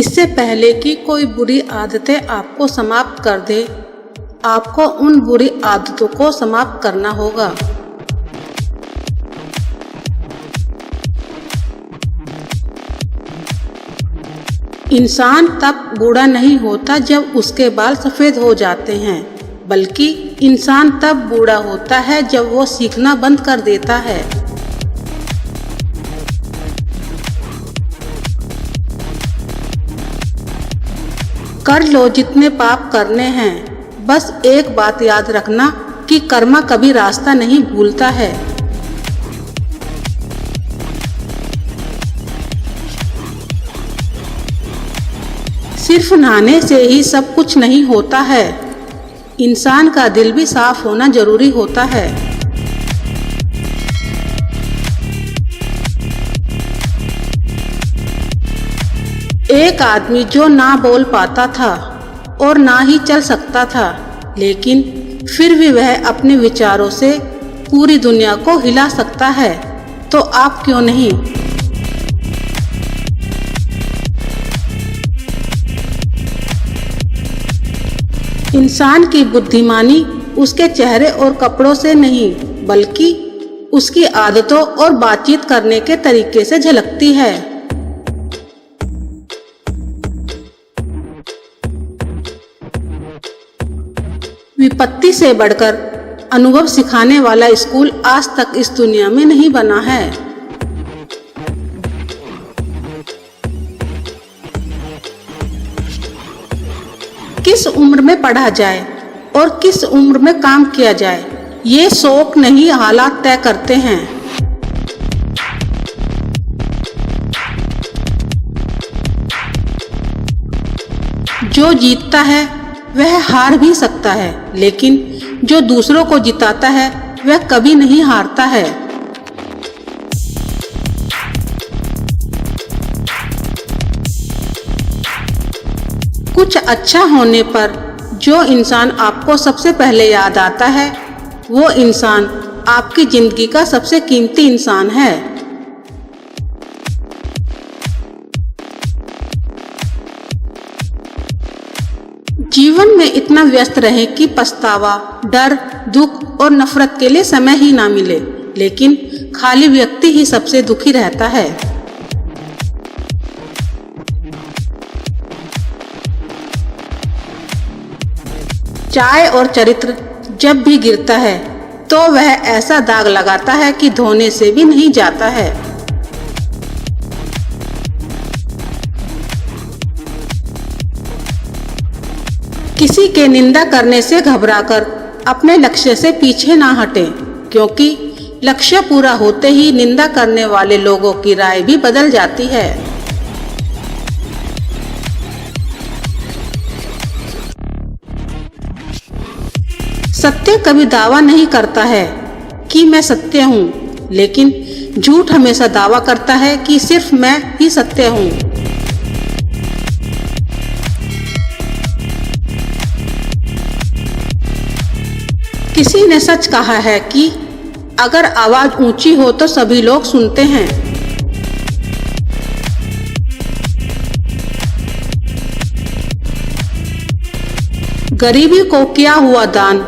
इससे पहले कि कोई बुरी आदतें आपको समाप्त कर दे, आपको उन बुरी आदतों को समाप्त करना होगा। इंसान तब बूढ़ा नहीं होता जब उसके बाल सफेद हो जाते हैं, बल्कि इंसान तब बूढ़ा होता है जब वो सीखना बंद कर देता है। कर लो जितने पाप करने हैं, बस एक बात याद रखना कि कर्मा कभी रास्ता नहीं भूलता है। सिर्फ नहाने से ही सब कुछ नहीं होता है, इंसान का दिल भी साफ होना जरूरी होता है। एक आदमी जो ना बोल पाता था और ना ही चल सकता था, लेकिन फिर भी वह अपने विचारों से पूरी दुनिया को हिला सकता है, तो आप क्यों नहीं। इंसान की बुद्धिमानी उसके चेहरे और कपड़ों से नहीं, बल्कि उसकी आदतों और बातचीत करने के तरीके से झलकती है। विपत्ति से बढ़कर अनुभव सिखाने वाला स्कूल आज तक इस दुनिया में नहीं बना है। किस उम्र में पढ़ा जाए और किस उम्र में काम किया जाए, ये शौक नहीं हालात तय करते हैं। जो जीतता है वह हार भी सकता है, लेकिन जो दूसरों को जिताता है वह कभी नहीं हारता है। कुछ अच्छा होने पर जो इंसान आपको सबसे पहले याद आता है, वो इंसान आपकी जिंदगी का सबसे कीमती इंसान है। जीवन में इतना व्यस्त रहे कि पछतावा, डर, दुख और नफरत के लिए समय ही ना मिले, लेकिन खाली व्यक्ति ही सबसे दुखी रहता है। चाय और चरित्र जब भी गिरता है तो वह ऐसा दाग लगाता है कि धोने से भी नहीं जाता है। किसी के निंदा करने से घबराकर अपने लक्ष्य से पीछे ना हटें, क्योंकि लक्ष्य पूरा होते ही निंदा करने वाले लोगों की राय भी बदल जाती है। सत्य कभी दावा नहीं करता है कि मैं सत्य हूँ, लेकिन झूठ हमेशा दावा करता है कि सिर्फ मैं ही सत्य हूँ। किसी ने सच कहा है कि अगर आवाज ऊंची हो तो सभी लोग सुनते हैं। गरीबी को किया हुआ दान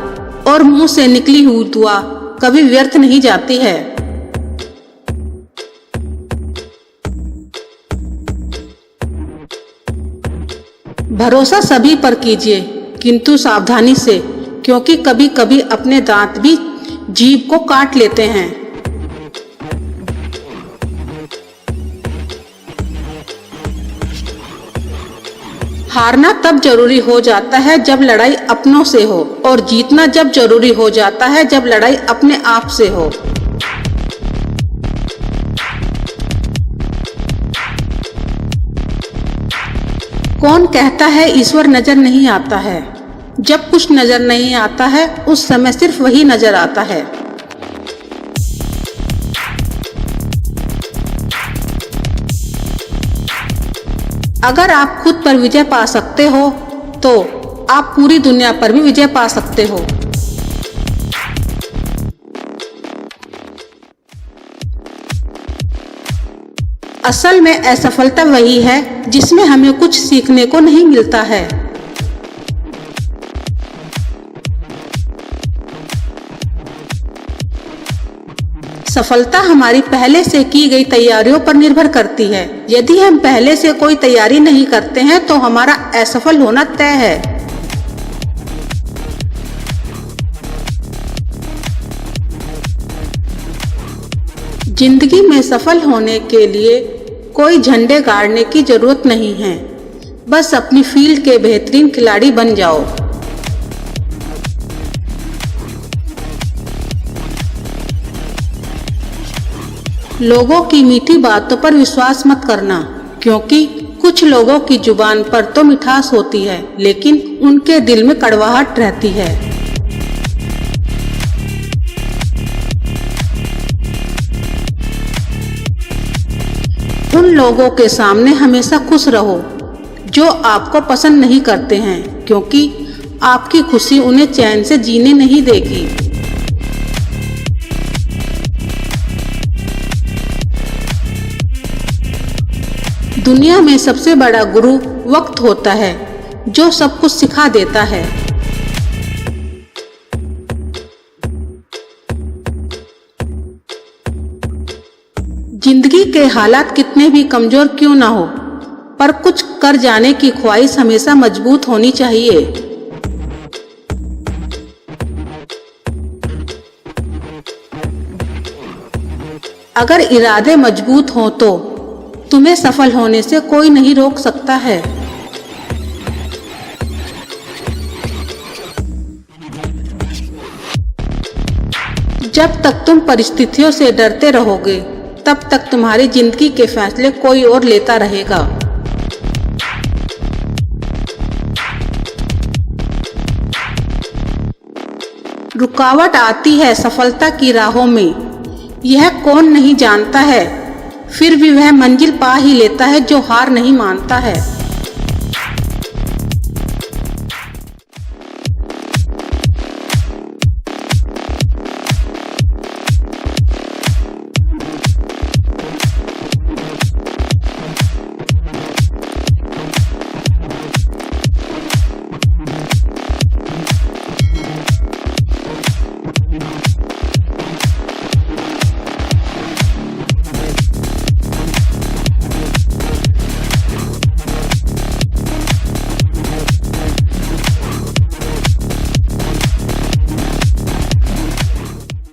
और मुंह से निकली हुई दुआ कभी व्यर्थ नहीं जाती है। भरोसा सभी पर कीजिए, किंतु सावधानी से, क्योंकि कभी कभी अपने दांत भी जीभ को काट लेते हैं। हारना तब जरूरी हो जाता है जब लड़ाई अपनों से हो, और जीतना जब जरूरी हो जाता है जब लड़ाई अपने आप से हो। कौन कहता है ईश्वर नजर नहीं आता है? जब कुछ नजर नहीं आता है उस समय सिर्फ वही नजर आता है। अगर आप खुद पर विजय पा सकते हो तो आप पूरी दुनिया पर भी विजय पा सकते हो। असल में असफलता वही है जिसमें हमें कुछ सीखने को नहीं मिलता है। सफलता हमारी पहले से की गई तैयारियों पर निर्भर करती है। यदि हम पहले से कोई तैयारी नहीं करते हैं तो हमारा असफल होना तय है। जिंदगी में सफल होने के लिए कोई झंडे गाड़ने की जरूरत नहीं है, बस अपनी फील्ड के बेहतरीन खिलाड़ी बन जाओ। लोगों की मीठी बातों पर विश्वास मत करना, क्योंकि कुछ लोगों की जुबान पर तो मिठास होती है लेकिन उनके दिल में कड़वाहट रहती है। उन लोगों के सामने हमेशा खुश रहो जो आपको पसंद नहीं करते हैं, क्योंकि आपकी खुशी उन्हें चैन से जीने नहीं देगी। दुनिया में सबसे बड़ा गुरु वक्त होता है, जो सब कुछ सिखा देता है। जिंदगी के हालात कितने भी कमजोर क्यों ना हो, पर कुछ कर जाने की ख्वाहिश हमेशा मजबूत होनी चाहिए। अगर इरादे मजबूत हों तो तुम्हें सफल होने से कोई नहीं रोक सकता है। जब तक तुम परिस्थितियों से डरते रहोगे तब तक तुम्हारी जिंदगी के फैसले कोई और लेता रहेगा। रुकावट आती है सफलता की राहों में, यह कौन नहीं जानता है, फिर भी वह मंजिल पा ही लेता है जो हार नहीं मानता है।